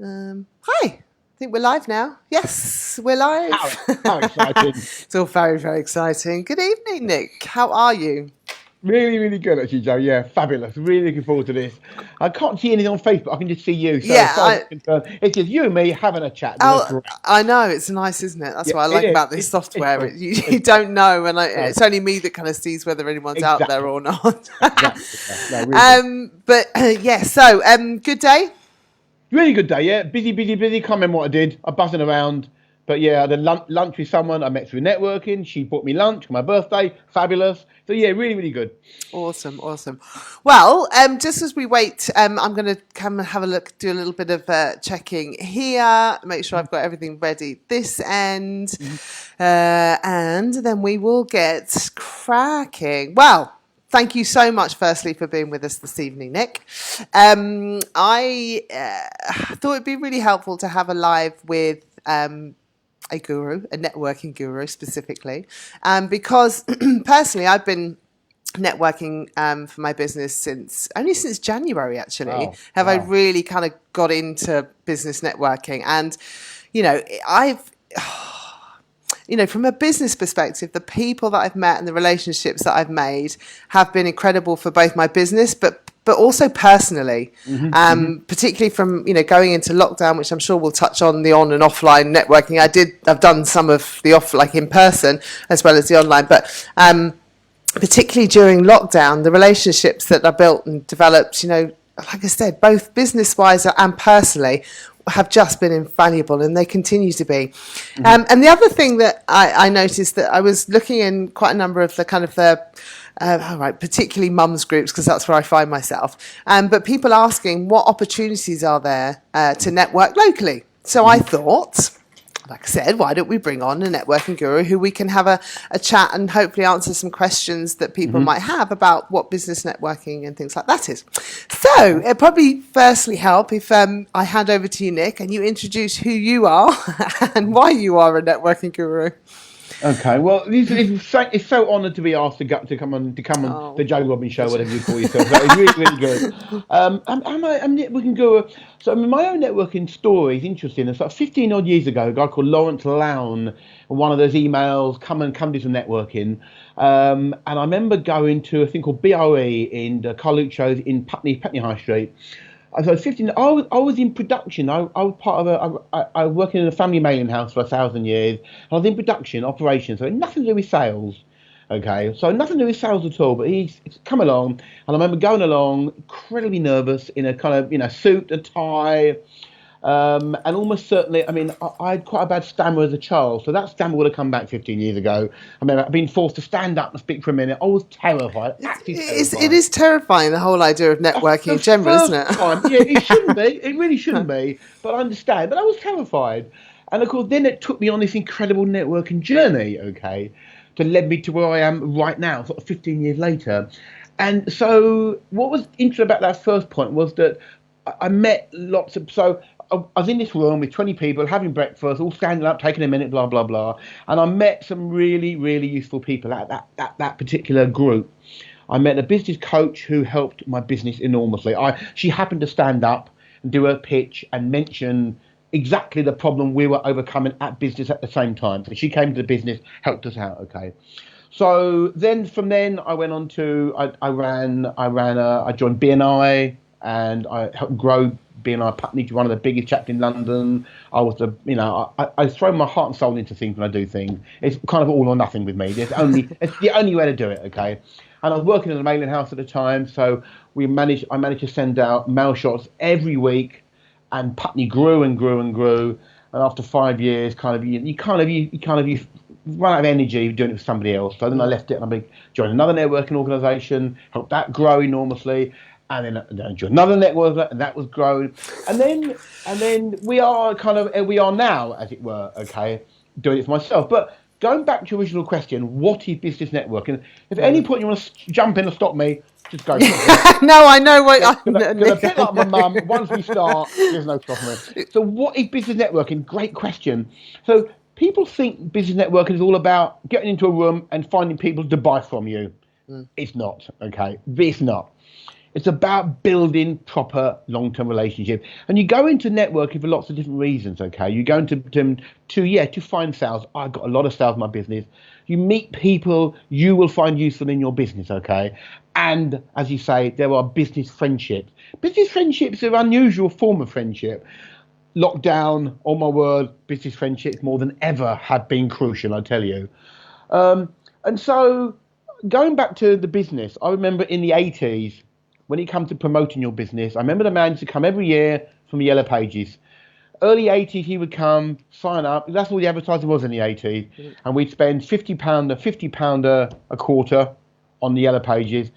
Hi. I think we're live now. Yes, we're live. How exciting. It's all very, very exciting. Good evening, Nick. How are you? Really, really good actually, Joe. Yeah, fabulous. Really looking forward to this. I can't see anything on Facebook. I can just see you. So as Yeah, far as I'm concerned, it's just you and me having a chat. There's no oh, threat. I know. It's nice, isn't it? That's Yeah, what I it like is. about this It's software. cool. You It's don't know, and no, it's only me that kind of sees whether anyone's out there exactly. or not. Exactly. Yeah. No, really good. But yeah, so good day. Really good day, yeah. Busy, busy, busy. Can't remember what I did. I'm buzzing around. But yeah, I had a lunch with someone I met through networking. She bought me lunch for my birthday. Fabulous. So yeah, really, really good. Awesome, awesome. Well, just as we wait, I'm going to come and have a look, do a little bit of checking here, make sure I've got everything ready this end, Mhm. and then we will get cracking. Well, thank you so much, firstly, for being with us this evening, Nick. I thought it'd be really helpful to have a live with. A guru, a networking guru specifically, because personally I've been networking for my business since January actually Wow. have I Wow. really kind of got into business networking. And you know I've from a business perspective, the people that I've met and the relationships that I've made have been incredible for both my business but also personally, Hmm. Hmm. particularly from going into lockdown, which I'm sure we'll touch on the on and offline networking. I've done some of the off, like in person, as well as the online, but particularly during lockdown, the relationships that I built and developed, like I said, both business wise and personally, have just been invaluable, and they continue to be. Hmm. And the other thing that I noticed, that I was looking in quite a number of the kind of particularly mums groups, because that's where I find myself. But people asking what opportunities are there to network locally. So I Hmm. thought, like I said, why don't we bring on a networking guru who we can have a chat and hopefully answer some questions that people Hmm. might have about what business networking and things like that is. So it'd probably firstly help if I hand over to you, Nick, and you introduce who you are and why you are a networking guru. Okay, well, it's so honoured to be asked to come on the Oh, Joe Robbins show, good. whatever you call yourself. So it's really, really good. I'm networking guru. So I mean, my own networking story is interesting. It's like 15 odd years ago, a guy called Lawrence Lown, one of those emails, come do some networking. And I remember going to a thing called BOE in the car Luke shows in Putney High Street. So I was 15. I was in production. I was part of I was working in a family mailing house for 1,000 years. I was in production, operations, so nothing to do with sales. Okay, so nothing to do with sales at all. But he's come along, and I remember going along, incredibly nervous in a kind of suit, a tie, and almost certainly, I mean, I had quite a bad stammer as a child, so that stammer would have come back 15 years ago. I mean, I've been forced to stand up and speak for a minute. I was terrified, absolutely It terrified. is terrifying, the whole idea of networking The in general, isn't first it? time, yeah, it shouldn't be. It really shouldn't be. But I understand. But I was terrified. And of course, then it took me on this incredible networking journey, okay, to lead me to where I am right now, sort of 15 years later. And so, what was interesting about that first point was that I met lots of. So, I was in this room with 20 people having breakfast, all standing up, taking a minute, blah, blah, blah. And I met some really, really useful people at that particular group. I met a business coach who helped my business enormously. She happened to stand up and do her pitch and mention exactly the problem we were overcoming at business at the same time. So she came to the business, helped us out. Okay. So then from then I went on to I joined BNI and I helped grow BNI Putney to one of the biggest chapters in London. I was I throw my heart and soul into things when I do things. It's kind of all or nothing with me. It's the only way to do it. Okay. And I was working in a mailing house at the time, so I managed to send out mail shots every week, and Putney grew and grew and grew. And after 5 years, you run out of energy doing it for somebody else. So then I Mm. left it and I joined another networking organisation, helped that grow enormously, and then I joined another network, and that was growing. And then we are now, as it were, okay, doing it for myself. But going back to your original question, what is business networking? If at any Mm. point you want to jump in and stop me, just go for it. No, I know what I Because know, a Nick. bit I like my mum, once we know. start, there's no stopping it. So, what is business networking? Great question. So, people think business networking is all about getting into a room and finding people to buy from you. Mm. It's not, okay? It's not. It's about building proper long-term relationships. And you go into networking for lots of different reasons, okay? You go into to find sales. I've got a lot of sales in my business. You meet people you will find useful in your business, okay? And as you say, there are business friendships. Business friendships are an unusual form of friendship. Lockdown, oh my word, business friendships more than ever have been crucial, I tell you. And so going back to the business, I remember in the 80s, when it comes to promoting your business, I remember the man used to come every year from the Yellow Pages. Early 80s, he would come, sign up. That's all the advertising was in the 80s. And we'd spend £50 a quarter on the Yellow Pages,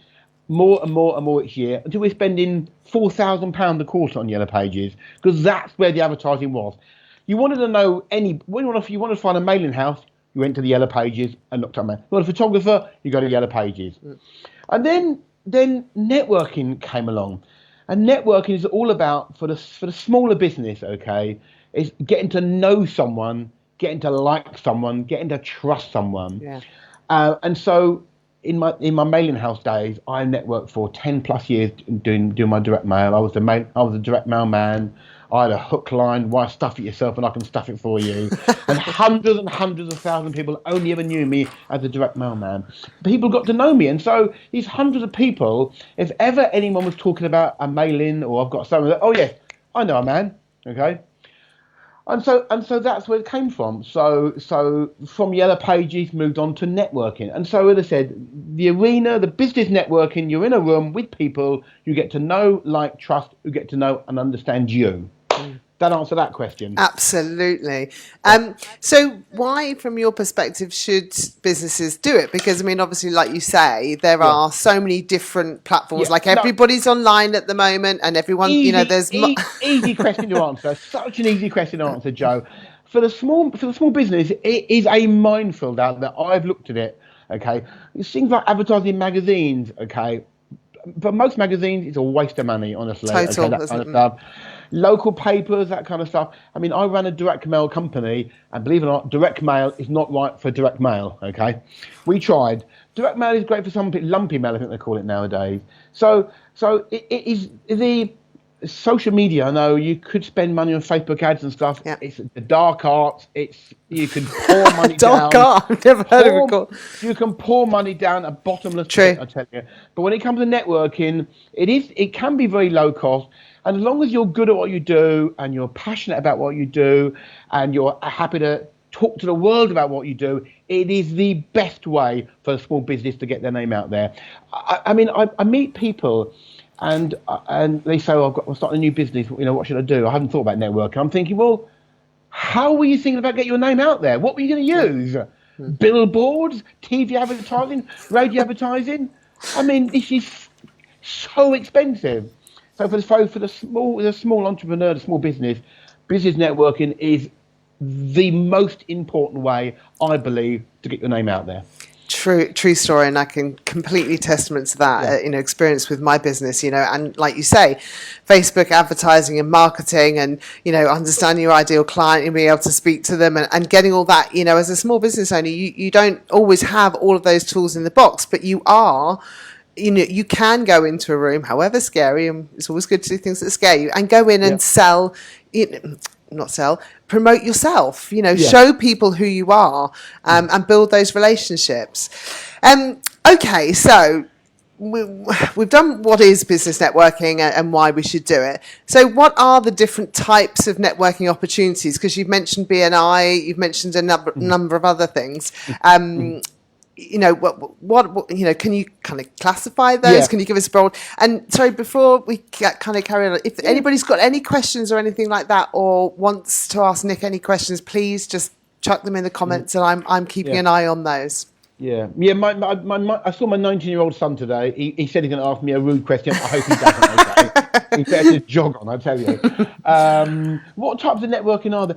more and more and more each year, until we're spending £4,000 a quarter on Yellow Pages, because that's where the advertising was. You wanted to know you wanted to find a mailing house, you went to the Yellow Pages and looked at man. You want a photographer, you go to the Yellow Pages. And then networking came along, and networking is all about for the smaller business, okay, is getting to know someone, getting to like someone, getting to trust someone. Yeah. And so in my mailing house days, I networked for 10 plus years doing my direct mail. I was a direct mail man. I had a hook line, why stuff it yourself and I can stuff it for you. And hundreds of thousands of people only ever knew me as a direct mail man. People got to know me. And so these hundreds of people, if ever anyone was talking about a mail-in or I've got someone, oh yes, I know a man, okay? And so that's where it came from. So from Yellow Pages moved on to networking. And so as I said, the arena, the business networking, you're in a room with people you get to know, like, trust, who get to know and understand you. That answer that question? Absolutely. So why, from your perspective, should businesses do it? Because, I mean, obviously, like you say, there are so many different platforms. Like everybody's online at the moment and everyone, there's... Easy question to answer. Such an easy question to answer, Joe. For the small business, it is a minefield out there. I've looked at it, okay? It's things like advertising magazines, okay? For most magazines, it's a waste of money, honestly. Total, okay, that kind of stuff. Local papers, that kind of stuff. I mean, I run a direct mail company, and believe it or not, direct mail is not right for direct mail, okay? We tried. Direct mail is great for some people, lumpy mail, I think they call it nowadays. So it is the social media. I know you could spend money on Facebook ads and stuff. Yeah. It's the dark arts. You can pour money down. Dark art, I've never heard of it called. You can pour money down a bottomless pit, I tell you. But when it comes to networking, it can be very low cost. And as long as you're good at what you do and you're passionate about what you do and you're happy to talk to the world about what you do, it is the best way for a small business to get their name out there. I mean, I meet people and they say, oh, I'm starting a new business. What should I do? I haven't thought about networking. I'm thinking, well, how were you thinking about getting your name out there? What were you going to use? Billboards, TV advertising, radio advertising? I mean, this is so expensive. So for the small entrepreneur, the small business networking is the most important way, I believe, to get your name out there. True story, and I can completely testament to that. Experience with my business, and like you say, Facebook advertising and marketing, and understanding your ideal client and being able to speak to them, and getting all that. As a small business owner, you don't always have all of those tools in the box, but you are. You can go into a room, however scary, and it's always good to do things that scare you, and go in and sell, promote yourself, show people who you are, and build those relationships. Okay, so we've done what is business networking and why we should do it. So what are the different types of networking opportunities? Because you've mentioned BNI, you've mentioned a number of other things. What can you kind of classify those? Can you give us a broad? And sorry, before we kind of carry on, if anybody's got any questions or anything like that, or wants to ask Nick any questions, please just chuck them in the comments, and I'm keeping an eye on those. Yeah. I saw my 19-year-old son today. He said he's going to ask me a rude question. I hope he doesn't. Okay. He better just jog on, I tell you. What types of networking are there?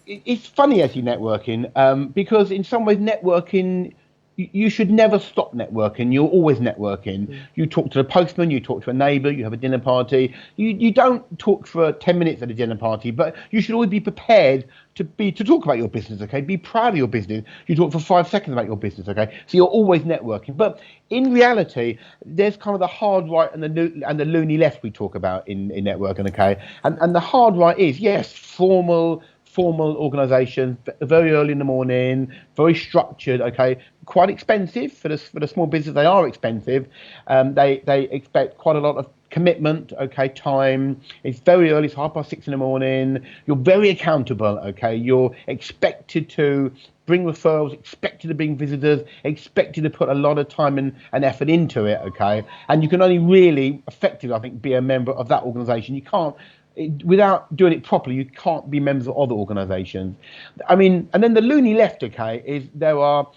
It's funny actually networking, because in some ways networking, you should never stop networking. You're always networking. You talk to the postman, you talk to a neighbour, you have a dinner party. You don't talk for 10 minutes at a dinner party, but you should always be prepared to talk about your business, okay? Be proud of your business. You talk for 5 seconds about your business, okay? So you're always networking. But in reality, there's kind of the hard right and the loony left we talk about in networking, okay? And the hard right is, yes, formal organisation, very early in the morning, very structured, okay, quite expensive for the small business. They are expensive. They expect quite a lot of commitment, okay, time. It's very early, it's 6:30 in the morning. You're very accountable, okay. You're expected to bring referrals, expected to bring visitors, expected to put a lot of time and effort into it, okay. And you can only really effectively, I think, be a member of that organisation. You can't, without doing it properly, you can't be members of other organisations. I mean, and then the loony left, okay, is there are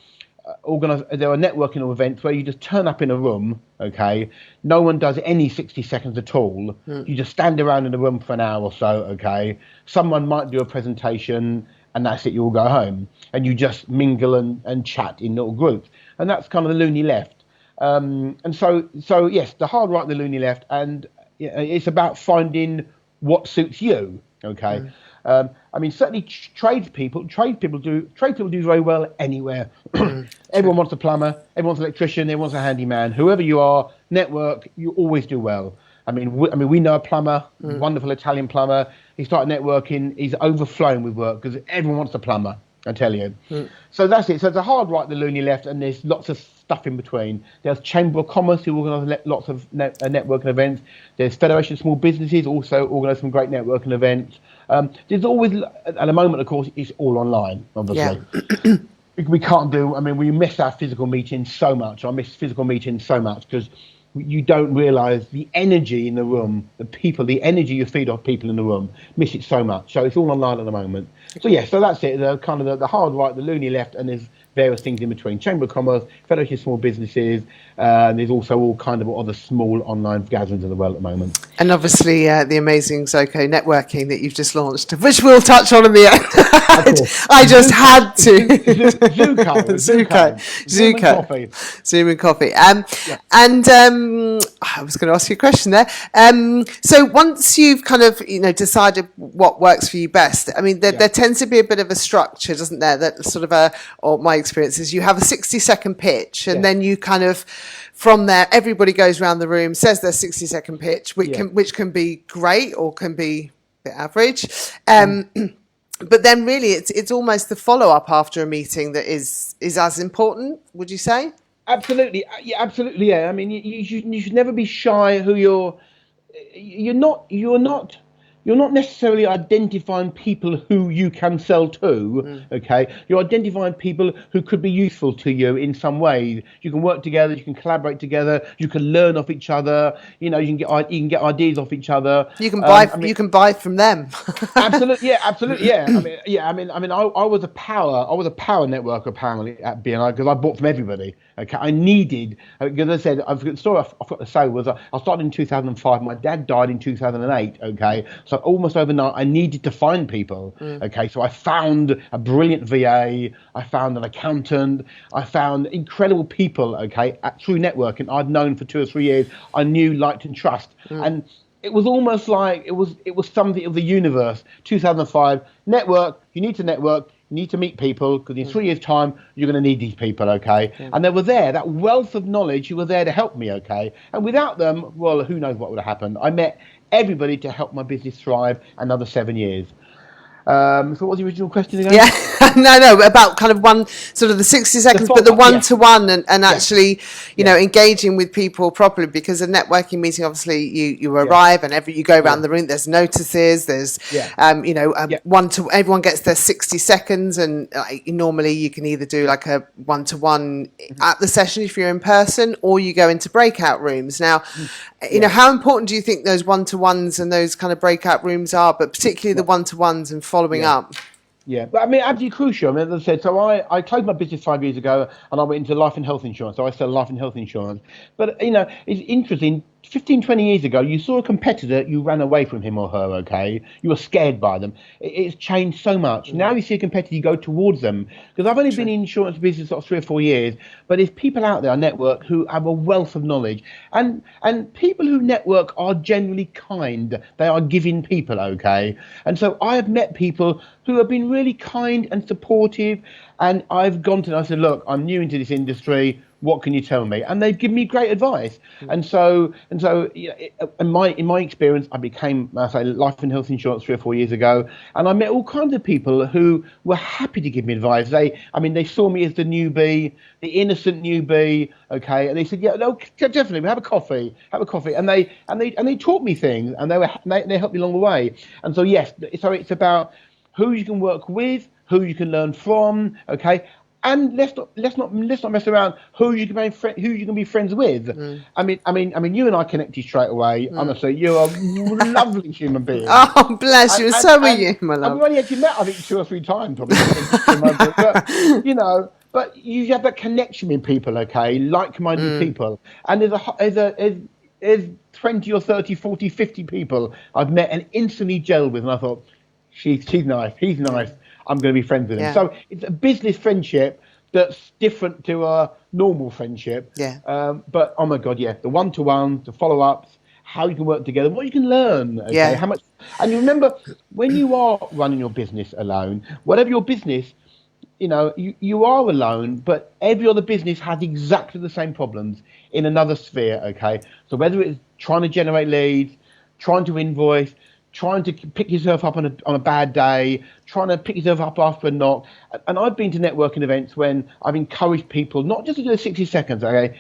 networking events where you just turn up in a room, okay, no one does any 60 seconds at all. You just stand around in the room for an hour or so, okay. Someone might do a presentation and that's it, you all go home and you just mingle and chat in little groups, and that's kind of the loony left. And so yes, the hard right and the loony left, and it's about finding what suits you, okay. I mean, certainly tradespeople do very well anywhere. Everyone wants a plumber, everyone wants an electrician, everyone wants a handyman. Whoever you are, network, you always do well. I mean, we know a plumber, wonderful Italian plumber. He started networking. He's overflowing with work because everyone wants a plumber, I tell you. So that's it. So it's a hard right, the loony left, and there's lots of stuff in between. There's Chamber of Commerce, who organise lots of networking events. There's Federation of Small Businesses, also organise some great networking events. There's always, at the moment, of course, it's all online, obviously. Yeah. We can't do, I mean, we miss our physical meetings so much. I miss physical meetings so much because you don't realise the energy in the room, the energy you feed off people in the room, miss it so much. So it's all online at the moment. So yeah, so that's it. The kind of the hard right, the loony left, and there's various things in between. Chamber of Commerce, Federation of Small Businesses, and there's also all kind of other small online gatherings in the world at the moment. And obviously the amazing Zoco networking that you've just launched, which we'll touch on in the end. I just had to. Zuko. Zoom and coffee. And I was going to ask you a question there. So once you've kind of decided what works for you best, I mean, there tends to be a bit of a structure, doesn't there? That sort of or my experience is you have a 60-second pitch, and then you kind of, from there, everybody goes around the room, says their 60-second pitch, which can be great or can be a bit average. But then really it's almost the follow-up after a meeting that is as important, would you say? Absolutely. Yeah, absolutely. Yeah. I mean, you should never be shy who you're not necessarily identifying people who you can sell to, okay? You're identifying people who could be useful to you in some way. You can work together, you can collaborate together, you can learn off each other, you can get ideas off each other. You can buy you can buy from them. Absolutely, yeah. I was a power networker apparently at BNI because I bought from everybody. Okay, I needed, because I said, the story I forgot to say was I started in 2005. My dad died in 2008. Okay, so almost overnight I needed to find people. Okay, so I found a brilliant VA. I found an accountant. I found incredible people. Okay, through networking I'd known for 2 or 3 years. I knew, liked, and trust, and it was almost like it was something of the universe. 2005, network. You need to network. You need to meet people because in 3 years' time, you're going to need these people, okay? And they were there, that wealth of knowledge, you were there to help me, okay? And without them, well, who knows what would have happened. I met everybody to help my business thrive another 7 years. So what was the original question again? Yeah, no, about kind of one, sort of the 60 seconds, but the one-to-one and actually, engaging with people properly, because a networking meeting, obviously you arrive and you go around the room, there's notices, there's, everyone gets their 60 seconds and normally you can either do like a one-to-one at the session if you're in person, or you go into breakout rooms. Now, how important do you think those one-to-ones and those kind of breakout rooms are, but particularly the one-to-ones and following up? Yeah, but I mean, absolutely crucial. I mean, as I said, so I closed my business 5 years ago and I went into life and health insurance. So I sell life and health insurance. But, it's interesting. 15, 20 years ago, you saw a competitor, you ran away from him or her, okay? You were scared by them. It's changed so much. Now you see a competitor, you go towards them. Because I've only been in insurance business sort of 3 or 4 years, but there's people out there on network who have a wealth of knowledge. And people who network are generally kind. They are giving people, okay? And so I have met people who have been really kind and supportive. And I've gone to them, I said, look, I'm new into this industry. What can you tell me? And they've given me great advice. And so, yeah, in my experience, I became, I say, life and health insurance 3 or 4 years ago, and I met all kinds of people who were happy to give me advice. They saw me as the newbie, the innocent newbie, okay, and they said, yeah, no, definitely, have a coffee, and they taught me things, and they helped me along the way. And so yes, so it's about who you can work with, who you can learn from, okay. And let's not mess around. Who you can be friends with. I mean, you and I connected straight away. Honestly, you're a lovely human being. Oh, bless you. So are you, my love. I've only actually met, I think, 2 or 3 times, probably. But but you have that connection with people, okay, like-minded people. And there's 20 or 30, 40, 50 people I've met and instantly gelled with, and I thought, she's nice, he's nice. I'm going to be friends with him. Yeah. So it's a business friendship that's different to a normal friendship. Yeah. But oh my God, yeah, the one-to-ones, the follow-ups, how you can work together, what you can learn. Okay? Yeah. How much? And you remember when you are running your business alone, whatever your business, you are alone, but every other business has exactly the same problems in another sphere. Okay. So whether it's trying to generate leads, trying to invoice, trying to pick yourself up on a bad day, trying to pick yourself up after a knock. And I've been to networking events when I've encouraged people not just to do 60 seconds, okay?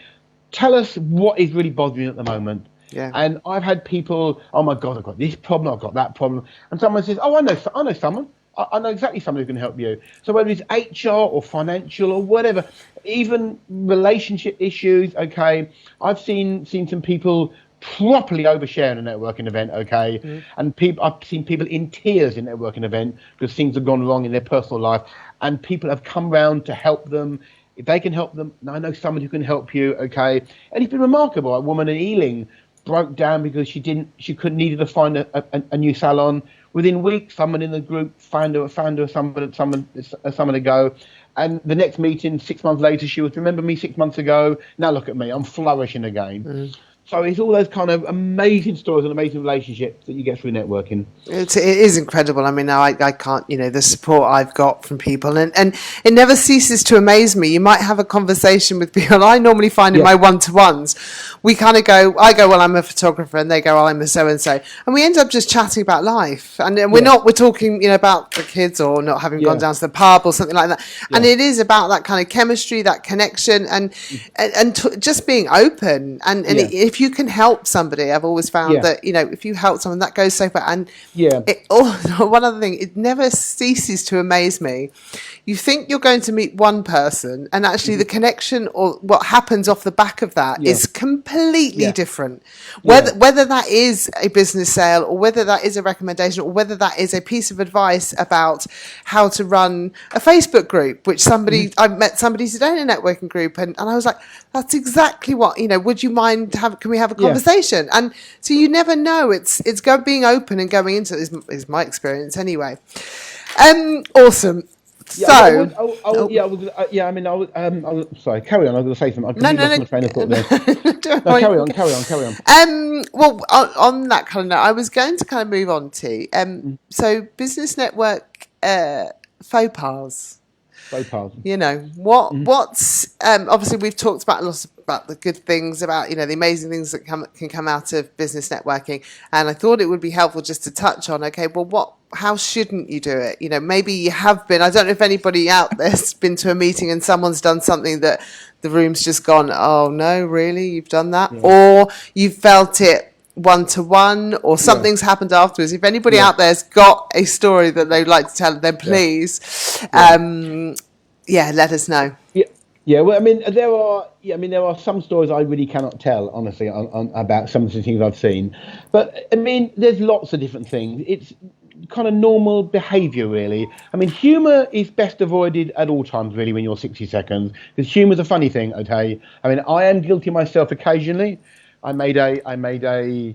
Tell us what is really bothering you at the moment. Yeah. And I've had people, oh my God, I've got this problem, I've got that problem. And someone says, oh, I know someone. I know exactly someone who can help you. So whether it's HR or financial or whatever, even relationship issues, okay? I've seen some people properly overshare in a networking event, okay? And I've seen people in tears in a networking event because things have gone wrong in their personal life, and people have come round to help them. If they can help them, I know someone who can help you, okay? And it's been remarkable. A woman in Ealing broke down because she needed to find a new salon. Within weeks, someone in the group found her someone to go. And the next meeting, 6 months later, she was, remember me 6 months ago? Now look at me, I'm flourishing again. So it's all those kind of amazing stories and amazing relationships that you get through networking. It is incredible. I mean, I can't, the support I've got from people, and it never ceases to amaze me. You might have a conversation with people. I normally find in my one-to-ones, we kind of I go, well, I'm a photographer, and they go, well, I'm a so-and-so. And we end up just chatting about life. And we're talking, about the kids or not having gone down to the pub or something like that. Yeah. And it is about that kind of chemistry, that connection, and just being open. And if you can help somebody, I've always found that, if you help someone, that goes so far. And one other thing, it never ceases to amaze me. You think you're going to meet one person, and actually the connection or what happens off the back of that is completely different. Whether that is a business sale, or whether that is a recommendation, or whether that is a piece of advice about how to run a Facebook group, which I met somebody today in a networking group, and I was like, that's exactly what, would you mind, can we have a conversation? And so you never know. It's being open and going into it is my experience anyway. Awesome. Sorry, carry on. I was going to say something. No. Carry on. Well, on that kind of note, I was going to kind of move on to so business network faux pas. What's obviously we've talked about a lot about the good things, about the amazing things that can come out of business networking, and I thought it would be helpful just to touch on, okay, well, how shouldn't you do it? Maybe you have been, I don't know if anybody out there's been to a meeting and someone's done something that the room's just gone, oh no, really, you've done that? Or you've felt it one-to-one, or something's happened afterwards. If anybody out there's got a story that they'd like to tell, then please let us know. Well, I mean, there are some stories I really cannot tell, honestly, on about some of the things I've seen. But I mean, there's lots of different things. It's kind of normal behaviour, really. I mean, humour is best avoided at all times, really, when you're 60 seconds, because humour's a funny thing, okay? I mean, I am guilty myself occasionally, I made a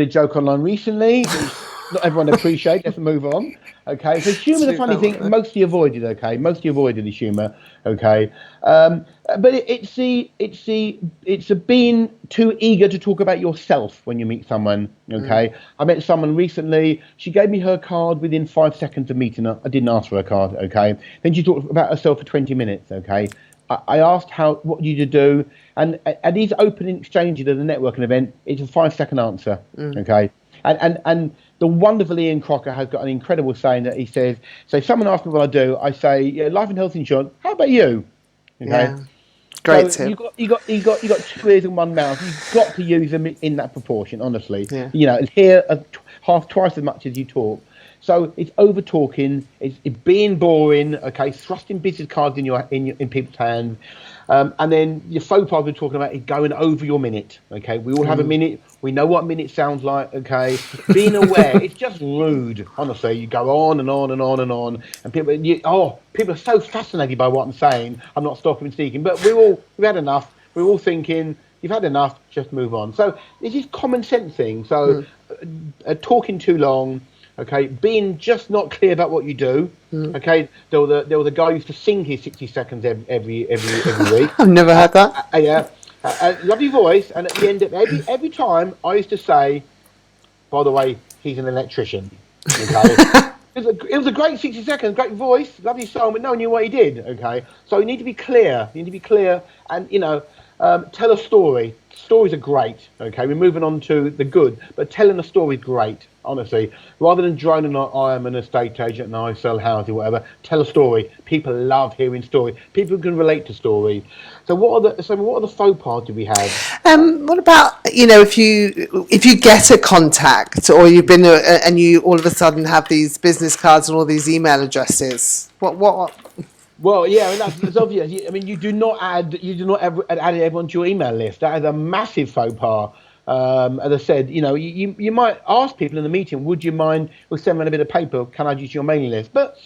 joke online recently, which not everyone appreciates. Let's move on. Okay, so humour's a funny thing. Mostly avoided. Okay, mostly avoided is humour. Okay, but it's a being too eager to talk about yourself when you meet someone. Okay, I met someone recently. She gave me her card within 5 seconds of meeting her. I didn't ask for her card. Okay, then she talked about herself for 20 minutes. Okay. I asked what you to do, and at these opening exchanges at the networking event, it's a 5 second answer. Okay, and the wonderful Ian Crocker has got an incredible saying that he says, so if someone asks me what I do, I say, yeah, life and health insurance. How about you? Okay, yeah. Great so tip. you got 2 ears and 1 mouth. You've got to use them in that proportion. Honestly, Yeah. you know, hear twice as much as you talk. So it's over talking, it's being boring, okay, thrusting business cards in people's hands, and then your faux pas we're talking about is going over your minute, okay. We all have a minute. We know what a minute sounds like, okay. Being aware, it's just rude. Honestly, you go on and on and on and on, and people are so fascinated by what I'm saying. I'm not stopping and speaking, but we've had enough. We're all thinking, you've had enough, just move on. So this is common sense thing. So talking too long. Okay, being just not clear about what you do. Okay, there was a guy who used to sing his 60 seconds every week. I've never heard that. Yeah, lovely voice. And at the end of every time, I used to say, by the way, he's an electrician. Okay, it was a great 60 seconds, great voice, lovely song, but no one knew what he did. Okay, so you need to be clear. You need to be clear, and tell a story. Stories are great. Okay, we're moving on to the good, but telling a story is great. Honestly, rather than droning on, I am an estate agent and I sell houses, whatever. Tell a story. People love hearing stories. People can relate to stories. So what are the faux pas do we have? What about if you get a contact or you've been and you all of a sudden have these business cards and all these email addresses? What? Well, yeah, I mean, that's obvious. I mean, you do not add everyone to your email list. That is a massive faux pas. As I said, you might ask people in the meeting, would you mind, we'll send them a bit of paper, can I use your mailing list? But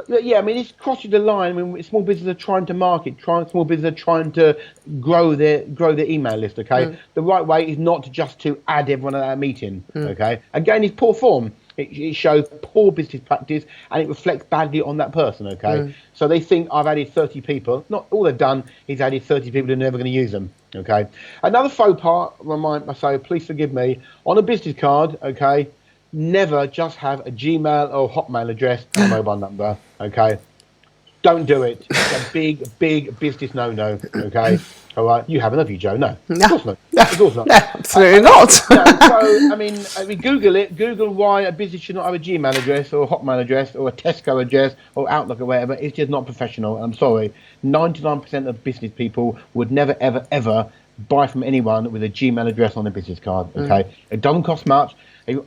yeah, I mean, it's crossing the line when small businesses are trying to market, small businesses are trying to grow their email list, okay? The right way is not just to add everyone at that meeting, okay? Again, it's poor form. It shows poor business practice and it reflects badly on that person, okay? So they think I've added 30 people. Not all they've done is added 30 people who are never going to use them, okay? Another faux pas, please forgive me, on a business card, okay, never just have a Gmail or Hotmail address and a mobile number, okay? Don't do it. It's a big business no-no, okay? All right, you haven't, have you, Joe? No, of course not. Of course not. No, absolutely not. So, I mean, we Google it. Google why a business should not have a Gmail address or a Hotmail address or a Tesco address or Outlook or whatever. It's just not professional. I'm sorry. 99% of business people would never, ever, ever buy from anyone with a Gmail address on their business card, okay? It doesn't cost much.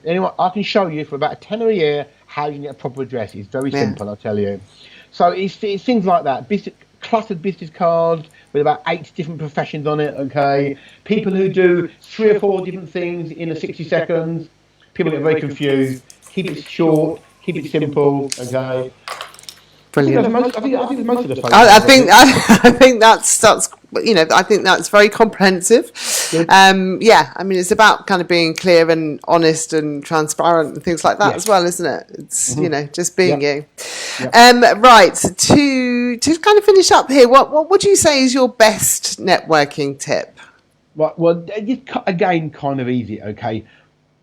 Anyone, I can show you for about a tenner a year how you can get a proper address. It's very simple, I'll tell you. So it's things like that. Cluttered business cards with about 8 different professions on it, okay? People who do 3 or 4 different things in 60 seconds. People get very confused. Keep it short, keep it simple, okay? Brilliant. I think most of the folks. I think that's I think that's very comprehensive. I mean, it's about kind of being clear and honest and transparent and things like that as well, isn't it? It's just being you. Right, to kind of finish up here, what would you say is your best networking tip? Well, again, kind of easy. Okay,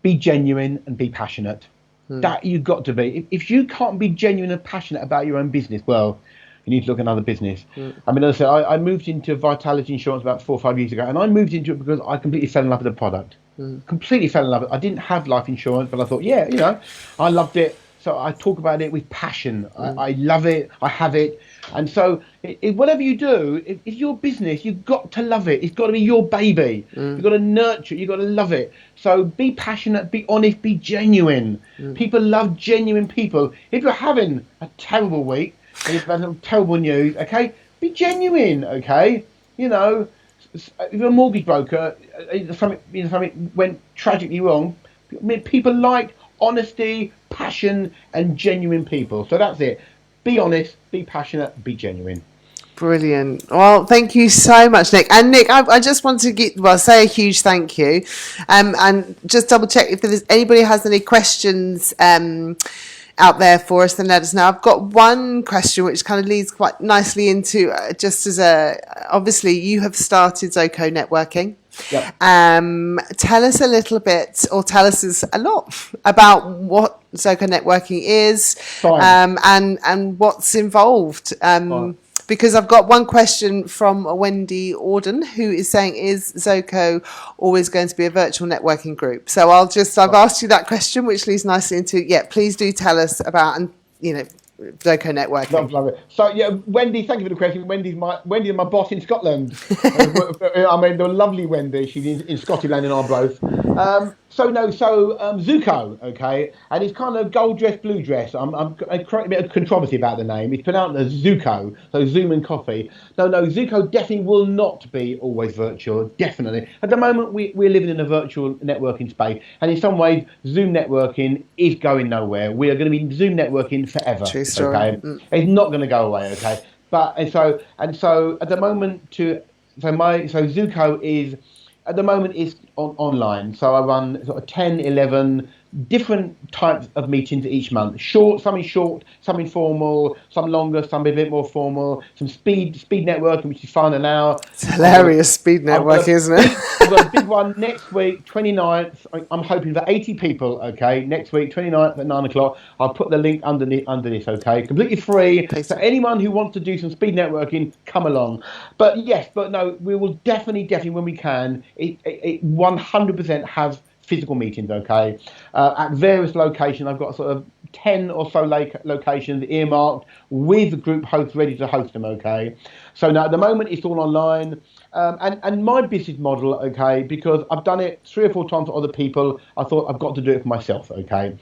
be genuine and be passionate. That you've got to be. If you can't be genuine and passionate about your own business, well, you need to look at another business. I mean, as I said, I moved into Vitality Insurance about 4 or 5 years ago, and I moved into it because I completely fell in love with the product. Completely fell in love with it. I didn't have life insurance, but I thought, I loved it. So I talk about it with passion. I love it. I have it. And so whatever you do, if it's your business, you've got to love it. It's got to be your baby. You've got to nurture it. You've got to love it. So be passionate, be honest, be genuine. People love genuine people. If you're having a terrible week and you've had some terrible news, okay, be genuine, okay? If you're a mortgage broker, something went tragically wrong, people like honesty, passion, and genuine people. So that's it. Be honest, be passionate, be genuine. Brilliant. Well, thank you so much, Nick. And Nick, I just want to say a huge thank you, and just double check if there's anybody has any questions out there for us, then let us know. I've got one question which kind of leads quite nicely into just as obviously you have started Zoco Networking. Yep. Tell us a little bit, or tell us a lot about what Zoco Networking is, and what's involved. Because I've got one question from Wendy Auden, who is saying, is Zoco always going to be a virtual networking group? So I've asked you that question, which leads nicely into, please do tell us about, Zoco Networking. Love it. So Wendy, thank you for the question. Wendy's my boss in Scotland. The lovely Wendy. She's in Scotland in Arbroath. Zuko, okay, and it's kind of gold dress, blue dress. I create a bit of controversy about the name. It's pronounced as Zuko, so Zoom and coffee. No, Zuko definitely will not be always virtual. Definitely. At the moment, we're living in a virtual networking space, and in some ways, Zoom networking is going nowhere. We are going to be Zoom networking forever. True story. Okay, It's not going to go away. Okay, so at the moment, Zuko is. At the moment, it's online. So I run sort of 10, 11 different types of meetings each month. Some informal, some longer, some a bit more formal. Some speed networking, which is fun an hour. It's hilarious speed networking, isn't it? I've got a big one next week, 29th. I'm hoping for 80 people, okay? Next week, 29th at 9 o'clock. I'll put the link under this, okay? Completely free. So anyone who wants to do some speed networking, come along. But no, we will definitely, when we can, it 100% have physical meetings, okay, at various locations. I've got sort of 10 or so locations earmarked with group hosts ready to host them, okay. So now at the moment it's all online, and my business model, okay, because I've done it 3 or 4 times for other people, I thought I've got to do it for myself, okay.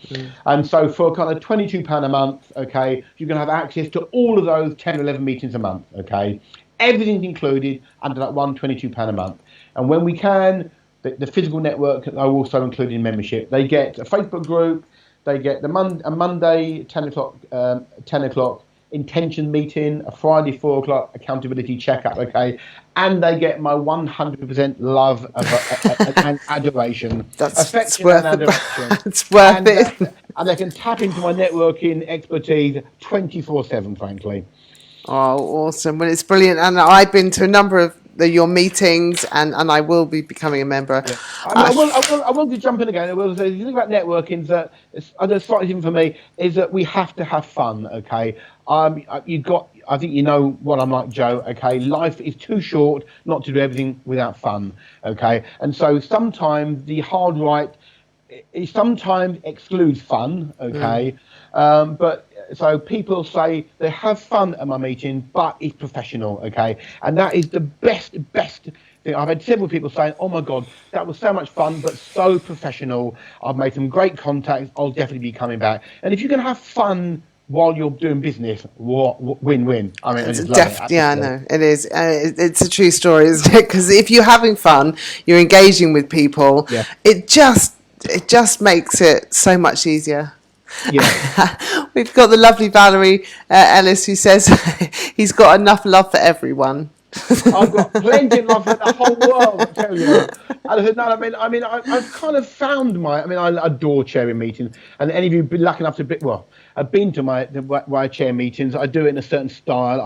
And so for kind of £22 a month, okay, you're going to have access to all of those 10 or 11 meetings a month, okay. Everything's included under that one £22 a month. And when we can, the physical network are also included in membership. They get a Facebook group. They get a Monday 10 o'clock intention meeting, a Friday 4 o'clock accountability checkup. Okay, and they get my 100% love and adoration. That's worth and adoration. It's worth it. And they can tap into my networking expertise 24/7. Frankly. Oh, awesome! Well, it's brilliant, and I've been to a number of your meetings, and I will be becoming a member. Yeah. I will to jump in again. I will say the thing about networking is that the slightest thing for me is that we have to have fun. Okay, I think you know what I'm like, Joe. Okay, life is too short not to do everything without fun. Okay, and so sometimes the hard right, it sometimes excludes fun. Okay, but. So people say they have fun at my meeting, but it's professional, okay? And that is the best thing. I've had several people saying, oh my God, that was so much fun, but so professional. I've made some great contacts. I'll definitely be coming back. And if you can have fun while you're doing business, win-win. I mean, I just love it. Yeah, I know. It is. It's a true story, isn't it? Because if you're having fun, you're engaging with people, it just makes it so much easier. Yeah, we've got the lovely Valerie Ellis who says he's got enough love for everyone. I've got plenty of love for the whole world, I tell you. And I said, no, I've kind of found I adore chairing meetings. And any of you been lucky enough to I've been to my chair meetings. I do it in a certain style.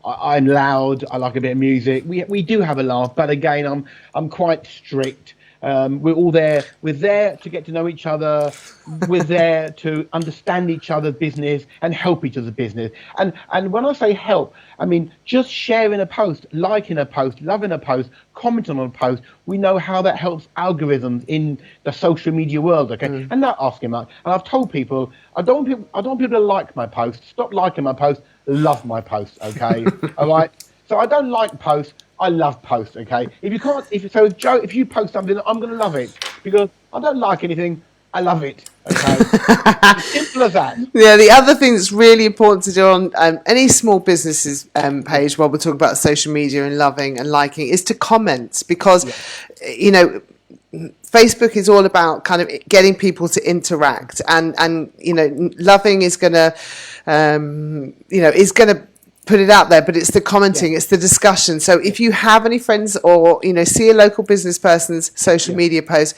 I'm loud. I like a bit of music. We do have a laugh, but again, I'm quite strict. We're all there. We're there to get to know each other. We're there to understand each other's business and help each other's business. And when I say help, I mean just sharing a post, liking a post, loving a post, commenting on a post. We know how that helps algorithms in the social media world. Okay, and not asking much. And I've told people I don't want people to like my post. Stop liking my post. Love my post. Okay, all right. So I don't like posts. I love posts, okay? Joe, if you post something, I'm going to love it because I don't like anything. I love it, okay? Simple as that. Yeah, the other thing that's really important to do on any small businesses page while we're talking about social media and loving and liking is to comment because, Facebook is all about kind of getting people to interact and loving is going to, is going to put it out there, but it's the commenting, it's the discussion. So if you have any friends or, see a local business person's social media post,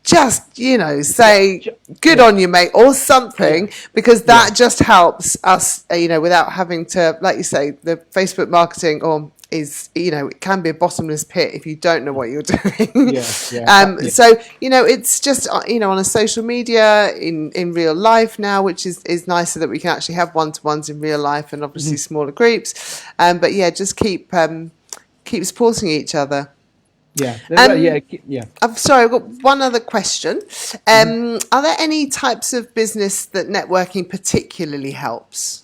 just, say good on you, mate, or something, because that just helps us, without having to, like you say, the Facebook marketing is, it can be a bottomless pit if you don't know what you're doing. So, it's just, on a social media in real life now, which is nicer that we can actually have one-to-ones in real life and obviously smaller groups. But just keep supporting each other. I'm sorry, I've got one other question. Are there any types of business that networking particularly helps?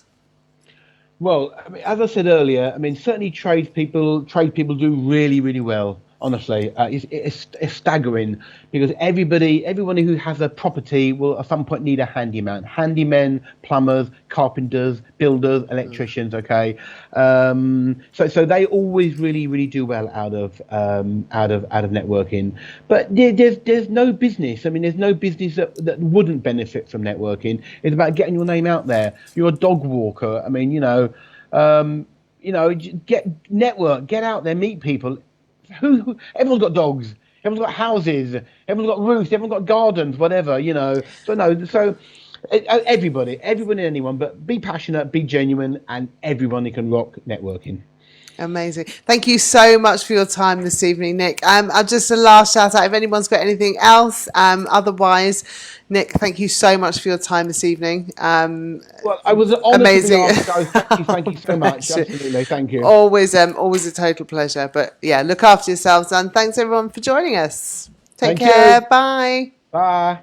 Well, I mean, as I said earlier, I mean, certainly tradespeople do really, really well. Honestly, it's staggering because everyone who has a property will at some point need a handymen, plumbers, carpenters, builders, electricians. Okay, so they always really, really do well out of networking. But there's no business. I mean, there's no business that wouldn't benefit from networking. It's about getting your name out there. You're a dog walker. I mean, get out there, meet people. Everyone's got dogs, everyone's got houses, everyone's got roofs, everyone's got gardens, whatever, so everybody, anyone, but be passionate, be genuine, and everyone can rock networking. Amazing. Thank you so much for your time this evening, Nick. Just a last shout out if anyone's got anything else. Otherwise, Nick, thank you so much for your time this evening. Well, I was amazing. Thank you so much. Absolutely, thank you. Always a total pleasure. But look after yourselves, and thanks everyone for joining us. Take care. Bye. Bye.